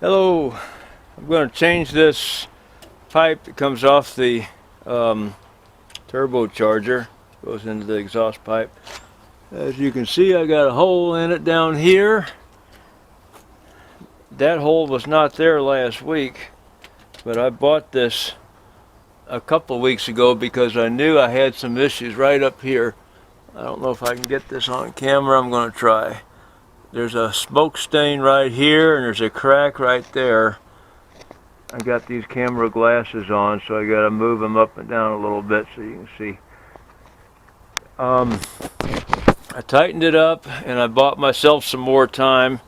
Hello, I'm going to change this pipe that comes off the turbocharger, goes into the exhaust pipe. As you can see, I got a hole in it down here. That hole was not there last week, but I bought this a couple of weeks ago because I knew I had some issues right up here. I don't know if I can get this on camera. I'm going to try. There's a smoke stain right here and there's a crack right there. I got these camera glasses on, so I got to move them up and down a little bit so you can see. I tightened it up and I bought myself some more time,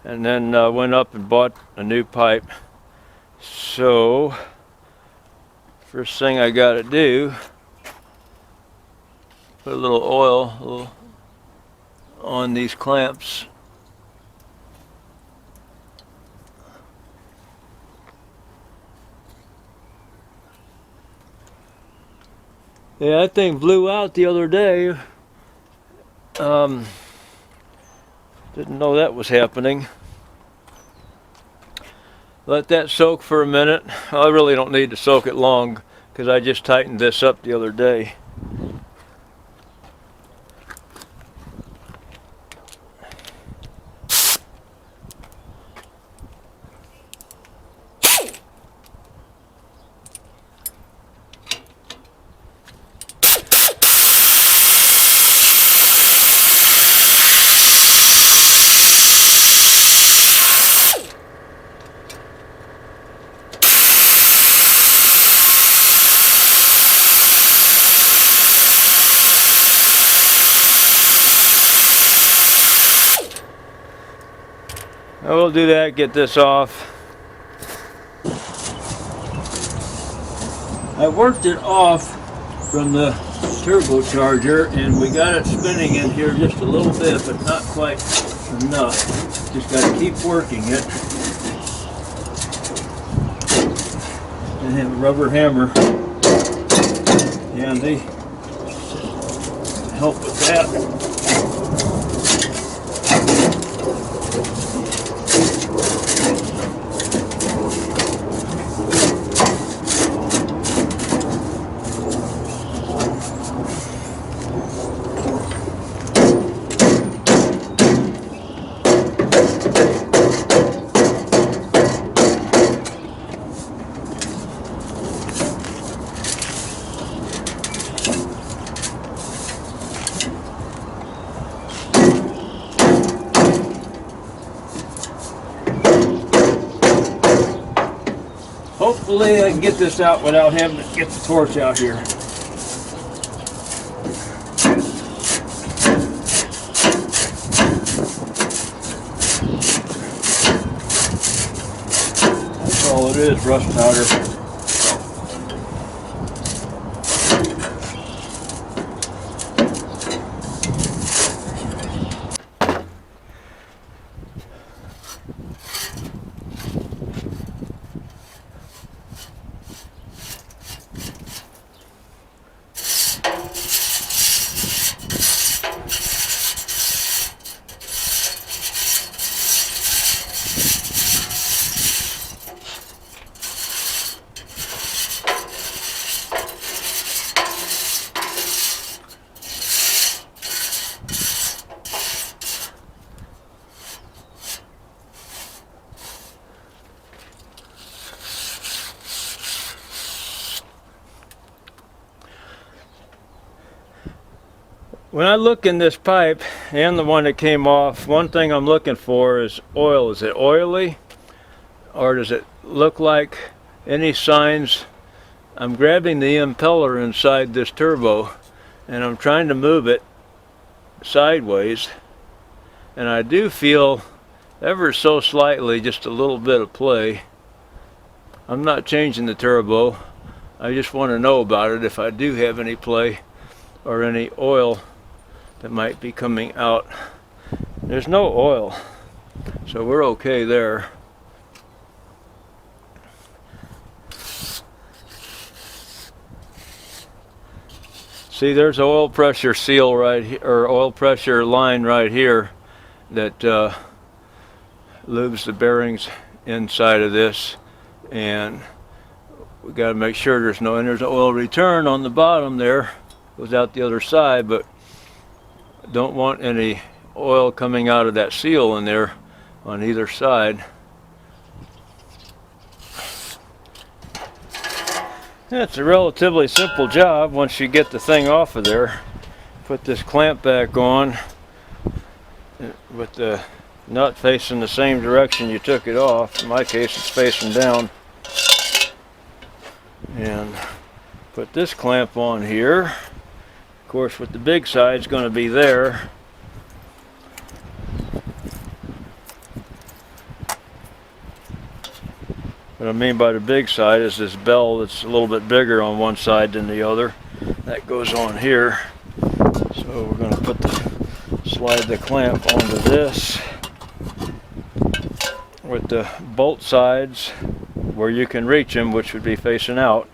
and then went up and bought a new pipe. So first thing I got to do, put a little oil on these clamps. Yeah, that thing blew out the other day. Didn't know that was happening. Let that soak for a minute. I really don't need to soak it long because I just tightened this up the other day. I will do that, get this off. I worked it off from the turbocharger and we got it spinning in here just a little bit, but not quite enough. Just got to keep working it. And have a rubber hammer handy to help with that. Hopefully I can get this out without having to get the torch out here. That's all it is, rust powder. When I look in this pipe and the one that came off, one thing I'm looking for is oil. Is it oily, or does it look like any signs? I'm grabbing the impeller inside this turbo and I'm trying to move it sideways, and I do feel ever so slightly just a little bit of play. I'm not changing the turbo. I just want to know about it if I do have any play or any oil that might be coming out. There's no oil, so we're okay there. See, there's an oil pressure seal right here, or oil pressure line right here that lubes the bearings inside of this, and we got to make sure there's no, and there's an oil return on the bottom there, goes out the other side, but don't want any oil coming out of that seal in there on either side. It's a relatively simple job once you get the thing off of there. Put this clamp back on with the nut facing the same direction you took it off. In my case, it's facing down. And put this clamp on here. Of course, with the big side, it's going to be there. What I mean by the big side is this bell that's a little bit bigger on one side than the other. That goes on here. So we're going to slide the clamp onto this with the bolt sides where you can reach them, which would be facing out.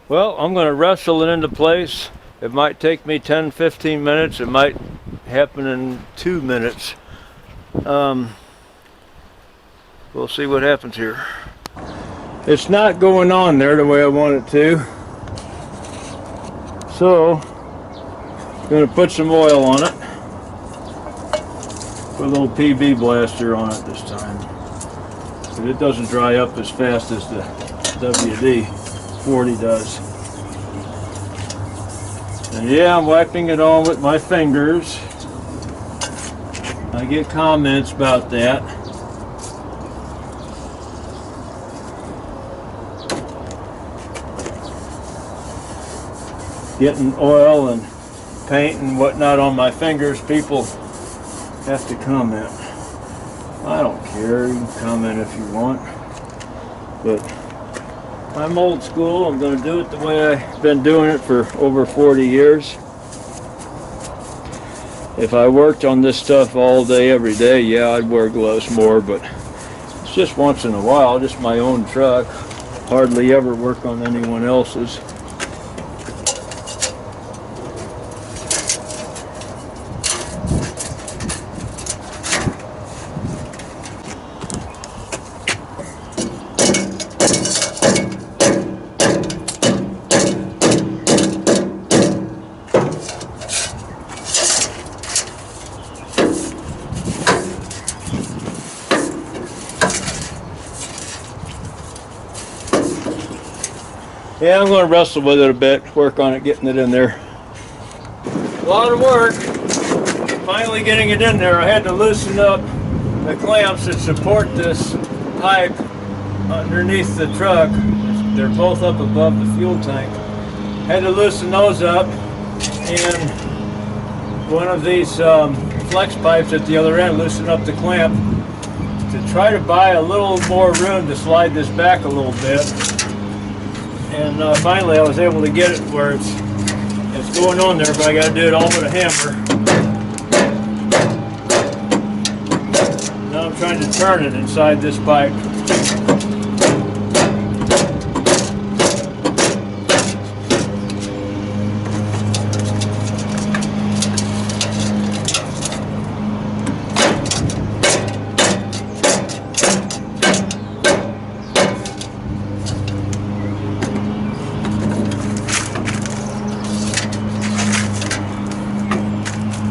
Well, I'm going to wrestle it into place. It might take me 10-15 minutes. It might happen in 2 minutes. We'll see what happens here. It's not going on there the way I want it to. So, I'm going to put some oil on it. Put a little PB blaster on it this time. But it doesn't dry up as fast as the WD-40 does. And yeah, I'm wiping it on with my fingers. I get comments about that. Getting oil and paint and whatnot on my fingers, people have to comment. I don't care, you can comment if you want. But I'm old school. I'm going to do it the way I've been doing it for over 40 years. If I worked on this stuff all day, every day, yeah, I'd wear gloves more, but it's just once in a while, just my own truck. Hardly ever work on anyone else's. Yeah, I'm going to wrestle with it a bit, work on it, getting it in there. A lot of work. Finally getting it in there. I had to loosen up the clamps that support this pipe underneath the truck. They're both up above the fuel tank. Had to loosen those up, and one of these flex pipes at the other end loosened up the clamp to try to buy a little more room to slide this back a little bit. And finally I was able to get it where it's going on there, but I got to do it all with a hammer. Now I'm trying to turn it inside this pipe.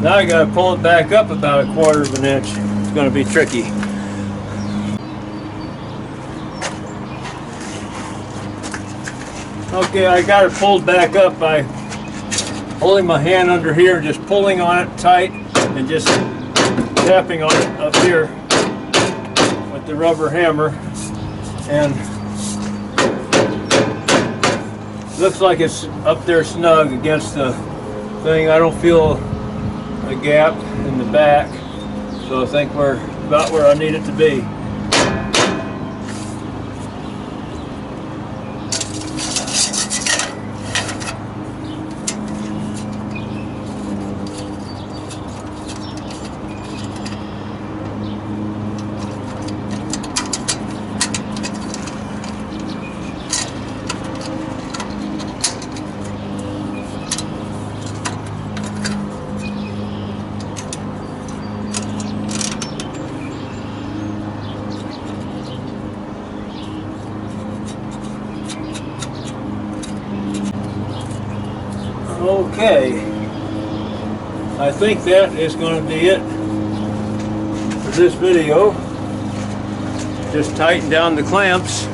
Now I got to pull it back up about 1/4 of an inch. It's going to be tricky. Okay, I got it pulled back up by holding my hand under here, just pulling on it tight and just tapping on it up here with the rubber hammer. And looks like it's up there snug against the thing. I don't feel a gap in the back, so I think we're about where I need it to be. Okay, I think that is going to be it for this video. Just tighten down the clamps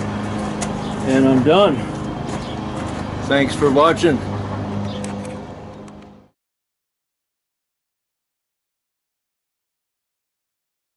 and I'm done. Thanks for watching.